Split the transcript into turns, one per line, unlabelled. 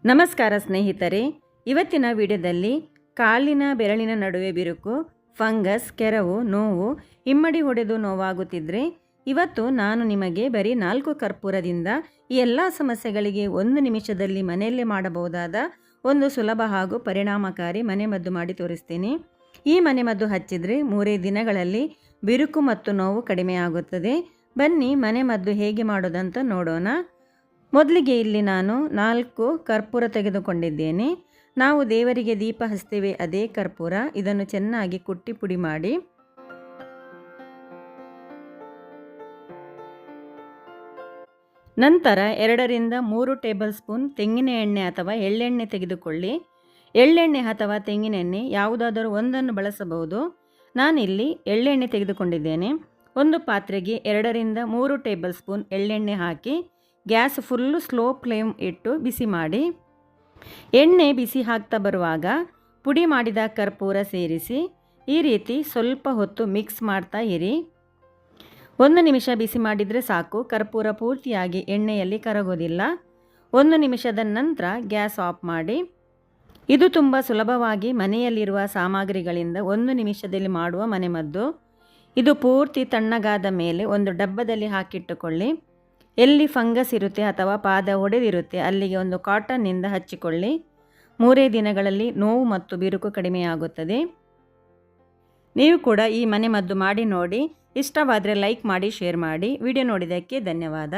ನಮಸ್ಕಾರ ಸ್ನೇಹಿತರೆ, ಇವತ್ತಿನ ವಿಡಿಯೋದಲ್ಲಿ ಕಾಲಿನ ಬೆರಳಿನ ನಡುವೆ ಬಿರುಕು, ಫಂಗಸ್, ಕೆರವು, ನೋವು, ಹಿಮ್ಮಡಿ ಹೊಡೆದು ನೋವಾಗುತ್ತಿದ್ದರೆ ಇವತ್ತು ನಾನು ನಿಮಗೆ ಬರೀ 4 ಕರ್ಪೂರದಿಂದ ಈ ಎಲ್ಲ ಸಮಸ್ಯೆಗಳಿಗೆ 1 ನಿಮಿಷದಲ್ಲಿ ಮನೆಯಲ್ಲೇ ಮಾಡಬಹುದಾದ ಒಂದು ಸುಲಭ ಹಾಗೂ ಪರಿಣಾಮಕಾರಿ ಮನೆಮದ್ದು ಮಾಡಿ ತೋರಿಸ್ತೀನಿ. ಈ ಮನೆಮದ್ದು ಹಚ್ಚಿದರೆ 3 ದಿನಗಳಲ್ಲಿ ಬಿರುಕು ಮತ್ತು ನೋವು ಕಡಿಮೆ ಆಗುತ್ತದೆ. ಬನ್ನಿ ಮನೆಮದ್ದು ಹೇಗೆ ಮಾಡೋದಂತ ನೋಡೋಣ. ಮೊದಲಿಗೆ ಇಲ್ಲಿ ನಾನು 4 ಕರ್ಪೂರ ತೆಗೆದುಕೊಂಡಿದ್ದೇನೆ. ನಾವು ದೇವರಿಗೆ ದೀಪ ಹಚ್ತೇವೆ ಅದೇ ಕರ್ಪೂರ. ಇದನ್ನು ಚೆನ್ನಾಗಿ ಕುಟ್ಟಿ ಪುಡಿ ಮಾಡಿ ನಂತರ 2 ರಿಂದ 3 ಟೇಬಲ್ ಸ್ಪೂನ್ ತೆಂಗಿನ ಎಣ್ಣೆ ಅಥವಾ ಎಳ್ಳೆಣ್ಣೆ ತೆಗೆದುಕೊಳ್ಳಿ. ಎಳ್ಳೆಣ್ಣೆ ಅಥವಾ ತೆಂಗಿನ ಎಣ್ಣೆ ಯಾವುದಾದರೂ ಒಂದನ್ನು ಬಳಸಬಹುದು. ನಾನಿಲ್ಲಿ ಎಳ್ಳೆಣ್ಣೆ ತೆಗೆದುಕೊಂಡಿದ್ದೇನೆ. ಒಂದು ಪಾತ್ರೆಗೆ 2 ರಿಂದ 3 ಟೇಬಲ್ ಸ್ಪೂನ್ ಎಳ್ಳೆಣ್ಣೆ ಹಾಕಿ ಗ್ಯಾಸ್ ಫುಲ್ಲು ಸ್ಲೋ ಫ್ಲೇಮ್ ಇಟ್ಟು ಬಿಸಿ ಮಾಡಿ. ಎಣ್ಣೆ ಬಿಸಿ ಆಗ್ತಾ ಬರುವಾಗ ಪುಡಿ ಮಾಡಿದ ಕರ್ಪೂರ ಸೇರಿಸಿ ಈ ರೀತಿ ಸ್ವಲ್ಪ ಹೊತ್ತು ಮಿಕ್ಸ್ ಮಾಡ್ತಾ ಇರಿ. 1 ನಿಮಿಷ ಬಿಸಿ ಮಾಡಿದರೆ ಸಾಕು. ಕರ್ಪೂರ ಪೂರ್ತಿಯಾಗಿ ಎಣ್ಣೆಯಲ್ಲಿ ಕರಗೋದಿಲ್ಲ. 1 ನಿಮಿಷದ ನಂತರ ಗ್ಯಾಸ್ ಆಫ್ ಮಾಡಿ. ಇದು ತುಂಬ ಸುಲಭವಾಗಿ ಮನೆಯಲ್ಲಿರುವ ಸಾಮಗ್ರಿಗಳಿಂದ 1 ನಿಮಿಷದಲ್ಲಿ ಮಾಡುವ ಮನೆಮದ್ದು. ಇದು ಪೂರ್ತಿ ತಣ್ಣಗಾದ ಮೇಲೆ ಒಂದು ಡಬ್ಬದಲ್ಲಿ ಹಾಕಿಟ್ಟುಕೊಳ್ಳಿ. ಎಲ್ಲಿ ಫಂಗಸ್ ಇರುತ್ತೆ ಅಥವಾ ಪಾದ ಒಡೆದಿರುತ್ತೆ ಅಲ್ಲಿಗೆ ಒಂದು ಕಾಟನ್ನಿಂದ ಹಚ್ಚಿಕೊಳ್ಳಿ. 3 ದಿನಗಳಲ್ಲಿ ನೋವು ಮತ್ತು ಬಿರುಕು ಕಡಿಮೆಯಾಗುತ್ತದೆ. ನೀವು ಕೂಡ ಈ ಮನೆಮದ್ದು ಮಾಡಿ ನೋಡಿ. ಇಷ್ಟವಾದರೆ ಲೈಕ್ ಮಾಡಿ, ಶೇರ್ ಮಾಡಿ. ವಿಡಿಯೋ ನೋಡಿದ್ದಕ್ಕೆ ಧನ್ಯವಾದ.